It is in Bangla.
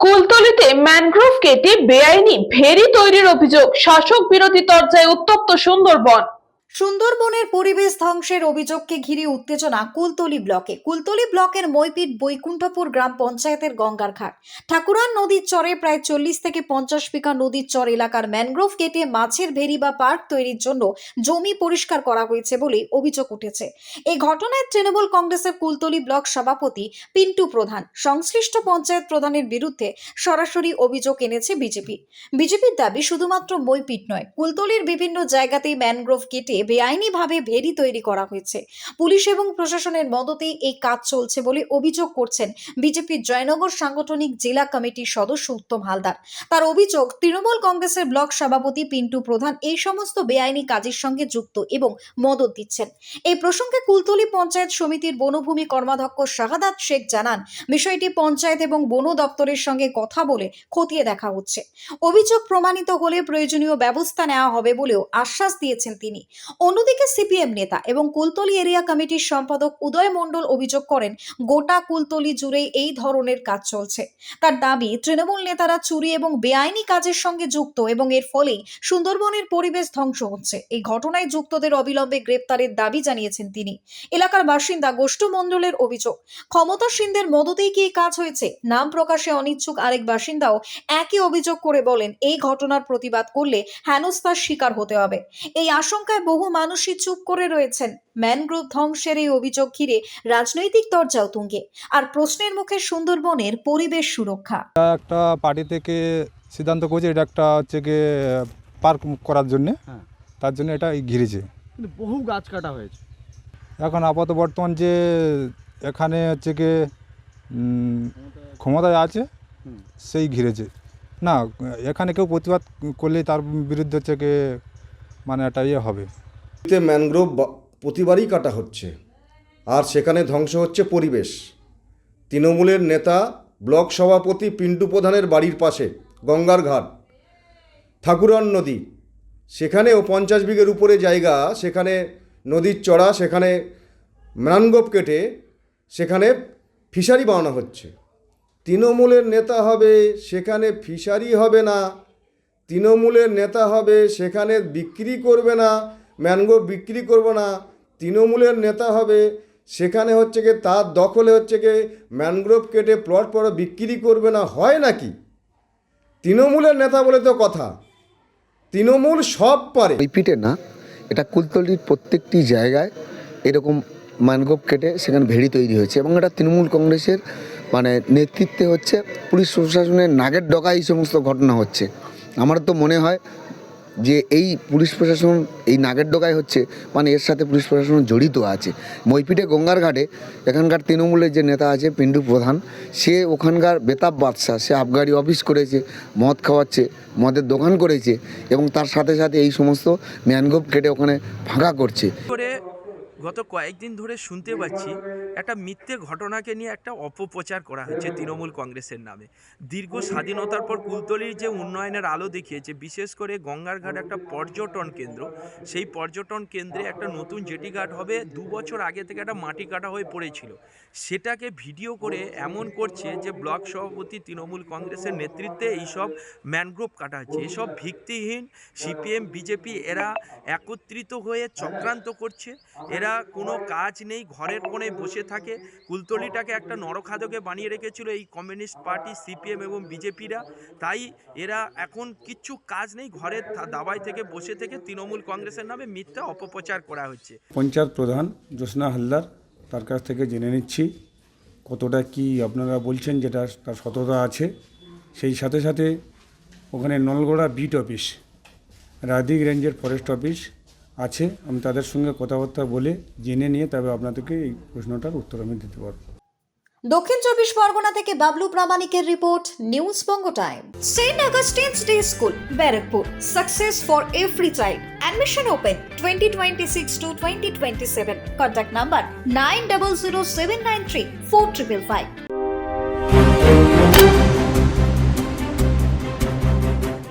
কুলতলিতে ম্যানগ্রোভ কেটে বেআইনি ভেরি তৈরির অভিযোগ, শাসক বিরোধী তরজায় উত্তপ্ত সুন্দরবন। সুন্দরবনের পরিবেশ ধ্বংসের অভিযোগকে ঘিরে উত্তেজনা কুলতলি ব্লকের মইপিট বৈকুণ্ঠপুর গ্রাম পঞ্চায়েতের গঙ্গার ঘাট ঠাকুরান নদীর চরে প্রায় 40 থেকে 50 বিঘা নদীর চর এলাকার ম্যানগ্রোভ কেটে মাছের ভেরি বা পার্ক তৈরির জন্য জমি পরিষ্কার করা হয়েছে বলে অভিযোগ উঠেছে। এই ঘটনায় তৃণমূল কংগ্রেসের কুলতলি ব্লক সভাপতি পিন্টু প্রধান সংশ্লিষ্ট পঞ্চায়েত প্রধানের বিরুদ্ধে সরাসরি অভিযোগ এনেছে বিজেপির দাবি শুধুমাত্র মইপিট নয়, কুলতলির বিভিন্ন জায়গাতেই ম্যানগ্রোভ কেটে বেআইনিভাবে ভেরি তৈরি করা হয়েছে। পুলিশ এবং প্রশাসনের মদতেই এই কাজ চলছে বলে অভিযোগ করছেন বিজেপির জয়নগর সাংগঠনিক জেলা কমিটির সদস্য উত্তম হালদার। তার অভিযোগ, তৃণমূল কংগ্রেসের ব্লক সভাপতি পিন্টু প্রধান এই সমস্ত বেআইনি কাজের সঙ্গে যুক্ত এবং মদত দিচ্ছেন। এই প্রসঙ্গে কুলতলি পঞ্চায়েত সমিতির বনভূমি কর্মাধ্যক্ষ শাহাদাত শেখ জানান, বিষয়টি পঞ্চায়েত এবং বন দপ্তরের সঙ্গে কথা বলে খতিয়ে দেখা হচ্ছে। অভিযোগ প্রমাণিত হলে প্রয়োজনীয় ব্যবস্থা নেওয়া হবে বলেও আশ্বাস দিয়েছেন তিনি। অন্যদিকে সিপিএম নেতা এবং কুলতলি এরিয়া কমিটির সম্পাদক উদয় মণ্ডল অভিযোগ করেন, গোটা কুলতলি জুড়ে এই ধরনের কাজ চলছে। তার দাবি, তৃণমূল নেতারা চুরি এবং বেআইনি কাজের সঙ্গে যুক্ত এবং এর ফলেই সুন্দরবনের পরিবেশ ধ্বংস হচ্ছে। এই ঘটনায় যুক্তদের অবিলম্বে গ্রেপ্তারের দাবি জানিয়েছেন তিনি। এলাকার বাসিন্দা গোষ্ঠ মণ্ডলের অভিযোগ, ক্ষমতাসীনদের মদতেই কি এই কাজ হয়েছে। নাম প্রকাশে অনিচ্ছুক আরেক বাসিন্দাও একই অভিযোগ করে বলেন, এই ঘটনার প্রতিবাদ করলে হেনস্থার শিকার হতে হবে। এই আশঙ্কায় বহু মানুষই চুপ করে রয়েছেন। ম্যানগ্রোভ ধ্বংসের এই অভিযোগ ঘিরে রাজনৈতিক তরজাও তুঙ্গে, আর প্রশ্নের মুখে সুন্দরবনের পরিবেশ সুরক্ষা। একটা পার্টি থেকে সিদ্ধান্ত করেছে এটা একটা হচ্ছে গিয়ে পার্ক করার জন্য, তার জন্য এটা ঘিরেছে। কিন্তু বহু গাছ কাটা হয়েছে। এখন আপাতত বর্তমান যে এখানে হচ্ছে গিয়ে ক্ষমতায় আছে সেই ঘিরেছে না, এখানে কেউ প্রতিবাদ করলেই তার বিরুদ্ধে হচ্ছে গিয়ে মানে একটা ইয়ে হবে। ম্যানগ্রোভ প্রতিবারই কাটা হচ্ছে, আর সেখানে ধ্বংস হচ্ছে পরিবেশ। তৃণমূলের নেতা ব্লক সভাপতি পিন্টু প্রধানের বাড়ির পাশে গঙ্গার ঘাট ঠাকুরান নদী, সেখানেও 50 বিঘের উপরে জায়গা, সেখানে নদীর চড়া, সেখানে ম্যানগ্রোভ কেটে সেখানে ফিশারি বানানো হচ্ছে। তৃণমূলের নেতা হবে, সেখানে ফিশারি হবে না। তৃণমূলের নেতা হবে, সেখানে বিক্রি করবে না, ম্যানগ্রোভ বিক্রি করবে না। তৃণমূলের নেতা হবে, সেখানে হচ্ছে গিয়ে তার দখলে হচ্ছে গিয়ে ম্যানগ্রোভ কেটে প্লট পরে বিক্রি করবে না। হয় নাকি? তৃণমূলের নেতা বলে তো কথা, তৃণমূল সব পারে। মইপিটে না, এটা কুলতলির প্রত্যেকটি জায়গায় এরকম ম্যানগ্রোভ কেটে সেখানে ভেড়ি তৈরি হয়েছে এবং এটা তৃণমূল কংগ্রেসের নেতৃত্বে হচ্ছে। পুলিশ প্রশাসনের নাগের ডগায় এই সমস্ত ঘটনা হচ্ছে। আমার তো মনে হয় যে এই পুলিশ প্রশাসন এই নাগের ডগায় হচ্ছে, এর সাথে পুলিশ প্রশাসন জড়িত আছে। মইপিটে গঙ্গার ঘাটে এখানকার তৃণমূলের যে নেতা আছে পিন্টু প্রধান, সে ওখানকার বেতাব বাদশা, সে আবগারি অফিস করেছে, মদ খাওয়াচ্ছে, মদের দোকান করেছে এবং তার সাথে সাথে এই সমস্ত ম্যানগ্রোভ কেটে ওখানে ফাঁকা করছে। গত কয়েকদিন ধরে শুনতে পাচ্ছি একটা মিথ্যে ঘটনাকে নিয়ে একটা অপপ্রচার করা হচ্ছে তৃণমূল কংগ্রেসের নামে। দীর্ঘ স্বাধীনতার পর কুলতলির যে উন্নয়নের আলো দেখিয়েছে, বিশেষ করে গঙ্গার ঘাট একটা পর্যটন কেন্দ্র, সেই পর্যটন কেন্দ্রে একটা নতুন জেটি ঘাট হবে। 2 বছর আগে থেকে একটা মাটি কাটা হয়ে পড়েছিল, সেটাকে ভিডিও করে এমন করছে যে ব্লক সভাপতি তৃণমূল কংগ্রেসের নেতৃত্বে এইসব ম্যানগ্রোভ কাটা হচ্ছে। এসব ভিত্তিহীন সিপিএম বিজেপি এরা একত্রিত হয়ে চক্রান্ত করছে। এরা কোনো কাজ নেই, ঘরের কোণে বসে থাকে। কুলতলিটাকে একটা নরখাদকে বানিয়ে রেখেছিল এই কমিউনিস্ট পার্টি, সিপিএম এবং বিজেপিরা। তাই এরা এখন কিচ্ছু কাজ নেই, ঘরের দাবায় থেকে বসে থেকে তৃণমূল কংগ্রেসের নামে মিথ্যা অপপ্রচার করা হচ্ছে। পঞ্চায়েত প্রধান জ্যোৎস্না হালদার, তার কাছ থেকে জেনে নিচ্ছি কতটা কি আপনারা বলছেন যেটা তার সততা আছে। সেই সাথে সাথে ওখানে নলগোড়া বিট অফিস, রাধিক রেঞ্জের ফরেস্ট অফিস আছে, আমি তাদের সঙ্গে কথাবার্তা বলে জেনে নিয়ে তবে আপনাদেরকে এই প্রশ্নটার উত্তর আমি দিতে পারবো। দক্ষিণ 24 পরগনা থেকে বাবলু প্রামাণিকের report, news Banga time. Saint Augustine's day school, Barrackpore, success for every child. Admission open 2026 to 2027. Contact number 900793 4555.